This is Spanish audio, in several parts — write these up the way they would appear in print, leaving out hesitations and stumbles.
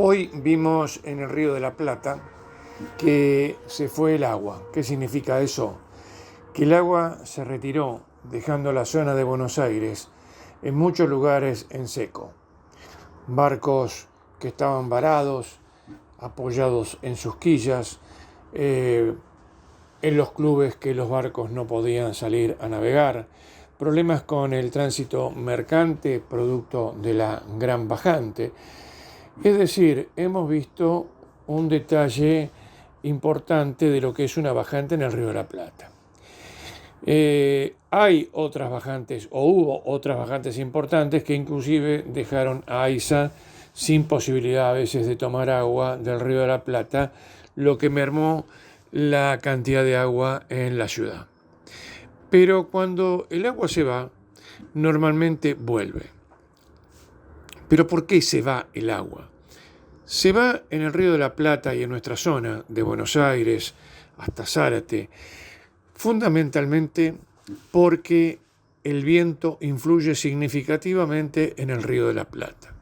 Hoy vimos en el Río de la Plata que se fue el agua. ¿Qué significa eso? Que el agua se retiró, dejando la zona de Buenos Aires en muchos lugares en seco. Barcos que estaban varados, apoyados en sus quillas, en los clubes que los barcos no podían salir a navegar, problemas con el tránsito mercante producto de la gran bajante. Es decir, hemos visto un detalle importante de lo que es una bajante en el Río de la Plata. Hay otras bajantes, o hubo otras bajantes importantes que inclusive dejaron a AISA sin posibilidad a veces de tomar agua del Río de la Plata, lo que mermó la cantidad de agua en la ciudad. Pero cuando el agua se va, normalmente vuelve. ¿Pero por qué se va el agua? Se va en el Río de la Plata y en nuestra zona, de Buenos Aires hasta Zárate, fundamentalmente porque el viento influye significativamente en el Río de la Plata.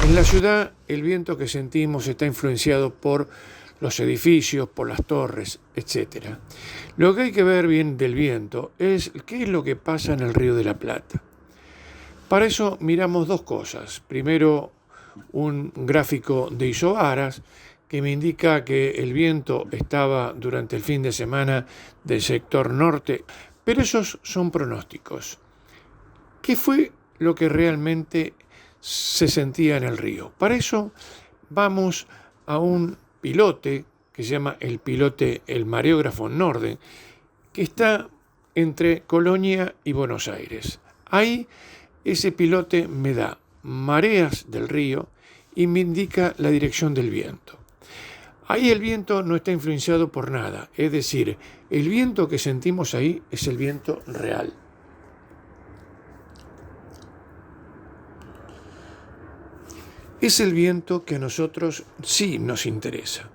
En la ciudad, el viento que sentimos está influenciado por los edificios, por las torres, etc. Lo que hay que ver bien del viento es qué es lo que pasa en el Río de la Plata. Para eso miramos dos cosas. Primero, un gráfico de isobaras que me indica que el viento estaba durante el fin de semana del sector norte, pero esos son pronósticos. ¿Qué fue lo que realmente se sentía en el río? Para eso vamos a un pilote que se llama el mareógrafo Norden, que está entre Colonia y Buenos Aires. Ahí ese pilote me da mareas del río y me indica la dirección del viento. Ahí el viento no está influenciado por nada, es decir, el viento que sentimos ahí es el viento real. Es el viento que a nosotros sí nos interesa.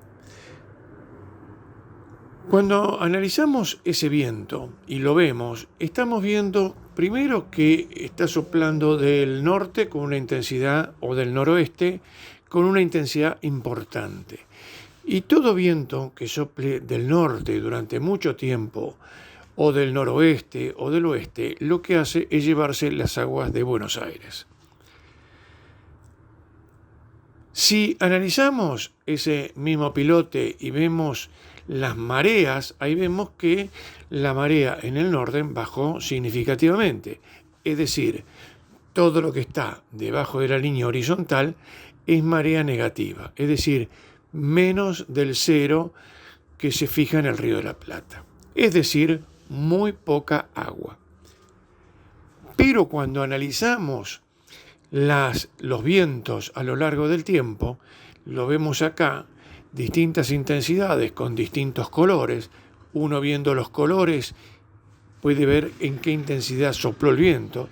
Cuando analizamos ese viento y lo vemos, estamos viendo primero que está soplando del norte con una intensidad o del noroeste con una intensidad importante. Y todo viento que sople del norte durante mucho tiempo o del noroeste o del oeste, lo que hace es llevarse las aguas de Buenos Aires. Si analizamos ese mismo pilote y vemos las mareas, ahí vemos que la marea en el norte bajó significativamente. Es decir, todo lo que está debajo de la línea horizontal es marea negativa, es decir, menos del cero que se fija en el Río de la Plata. Es decir, muy poca agua. Pero cuando analizamos los vientos a lo largo del tiempo, lo vemos acá, distintas intensidades con distintos colores. Uno viendo los colores puede ver en qué intensidad sopló el viento.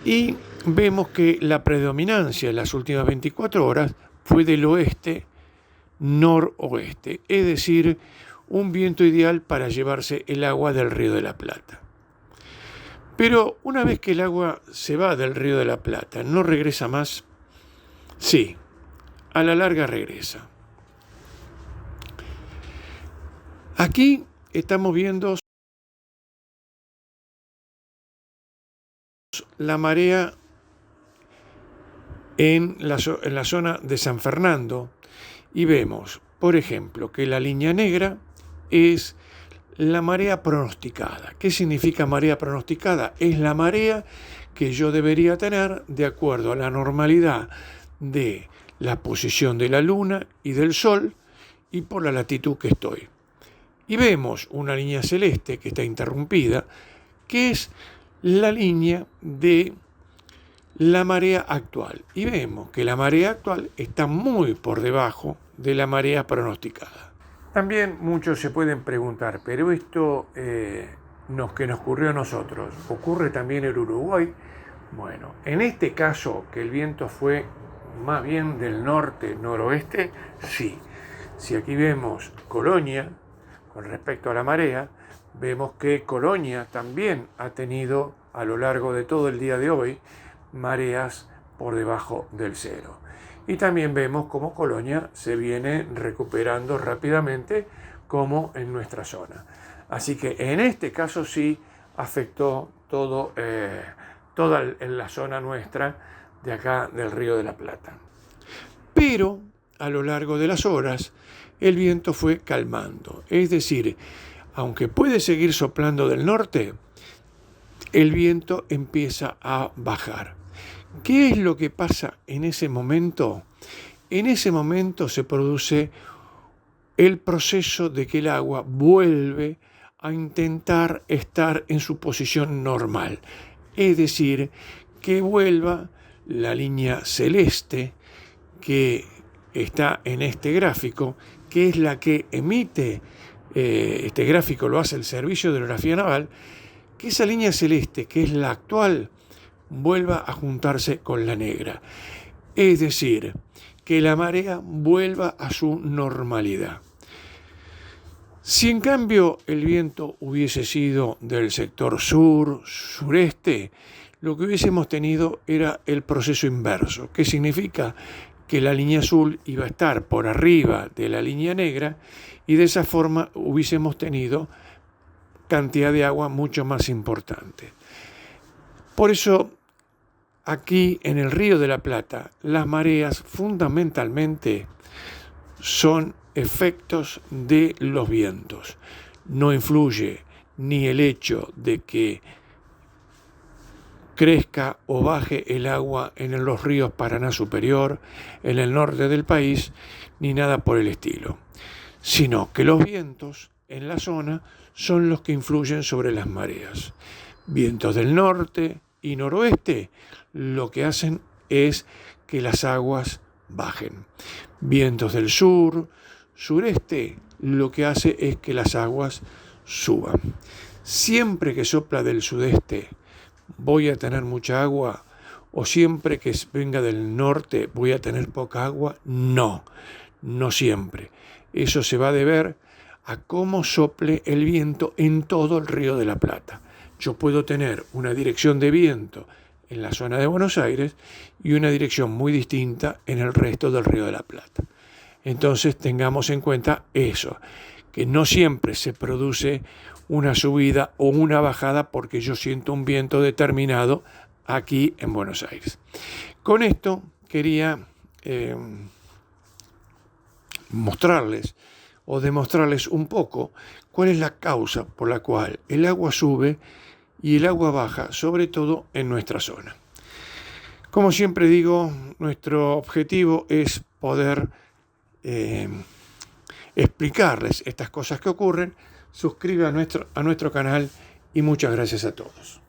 Y vemos que la predominancia en las últimas 24 horas fue del oeste-noroeste, es decir, un viento ideal para llevarse el agua del Río de la Plata. Pero una vez que el agua se va del Río de la Plata, ¿no regresa más? Sí, a la larga regresa. Aquí estamos viendo la marea en la zona de San Fernando y vemos, por ejemplo, que la línea negra es la marea pronosticada. ¿Qué significa marea pronosticada? Es la marea que yo debería tener de acuerdo a la normalidad de la posición de la luna y del sol y por la latitud que estoy. Y vemos una línea celeste que está interrumpida, que es la línea de la marea actual. Y vemos que la marea actual está muy por debajo de la marea pronosticada. También muchos se pueden preguntar, pero esto que nos ocurrió a nosotros, ¿ocurre también en Uruguay? Bueno, en este caso que el viento fue más bien del norte-noroeste, sí. Si aquí vemos Colonia, con respecto a la marea, vemos que Colonia también ha tenido a lo largo de todo el día de hoy mareas por debajo del cero. Y también vemos cómo Colonia se viene recuperando rápidamente como en nuestra zona. Así que en este caso sí afectó toda la zona nuestra de acá del Río de la Plata. Pero a lo largo de las horas el viento fue calmando. Es decir, aunque puede seguir soplando del norte, el viento empieza a bajar. ¿Qué es lo que pasa en ese momento? En ese momento se produce el proceso de que el agua vuelve a intentar estar en su posición normal. Es decir, que vuelva la línea celeste que está en este gráfico, que es la que emite, este gráfico lo hace el Servicio de Hidrografía Naval, que esa línea celeste, que es la actual, vuelva a juntarse con la negra. Es decir, que la marea vuelva a su normalidad. Si en cambio el viento hubiese sido del sector sur-sureste, lo que hubiésemos tenido era el proceso inverso, que significa que la línea azul iba a estar por arriba de la línea negra y de esa forma hubiésemos tenido cantidad de agua mucho más importante. Por eso, aquí en el Río de la Plata, las mareas fundamentalmente son efectos de los vientos. No influye ni el hecho de que crezca o baje el agua en los ríos Paraná Superior, en el norte del país, ni nada por el estilo, sino que los vientos en la zona son los que influyen sobre las mareas. Vientos del norte y noroeste lo que hacen es que las aguas bajen. Vientos del sur, sureste, lo que hace es que las aguas suban. Siempre que sopla del sudeste voy a tener mucha agua, o siempre que venga del norte voy a tener poca agua. No siempre. Eso se va a deber a cómo sople el viento en todo el Río de la Plata. Yo puedo tener una dirección de viento en la zona de Buenos Aires y una dirección muy distinta en el resto del Río de la Plata. Entonces tengamos en cuenta eso, que no siempre se produce una subida o una bajada porque yo siento un viento determinado aquí en Buenos Aires. Con esto quería mostrarles o demostrarles un poco cuál es la causa por la cual el agua sube y el agua baja, sobre todo en nuestra zona. Como siempre digo, nuestro objetivo es poder explicarles estas cosas que ocurren. Suscríbete a nuestro canal y muchas gracias a todos.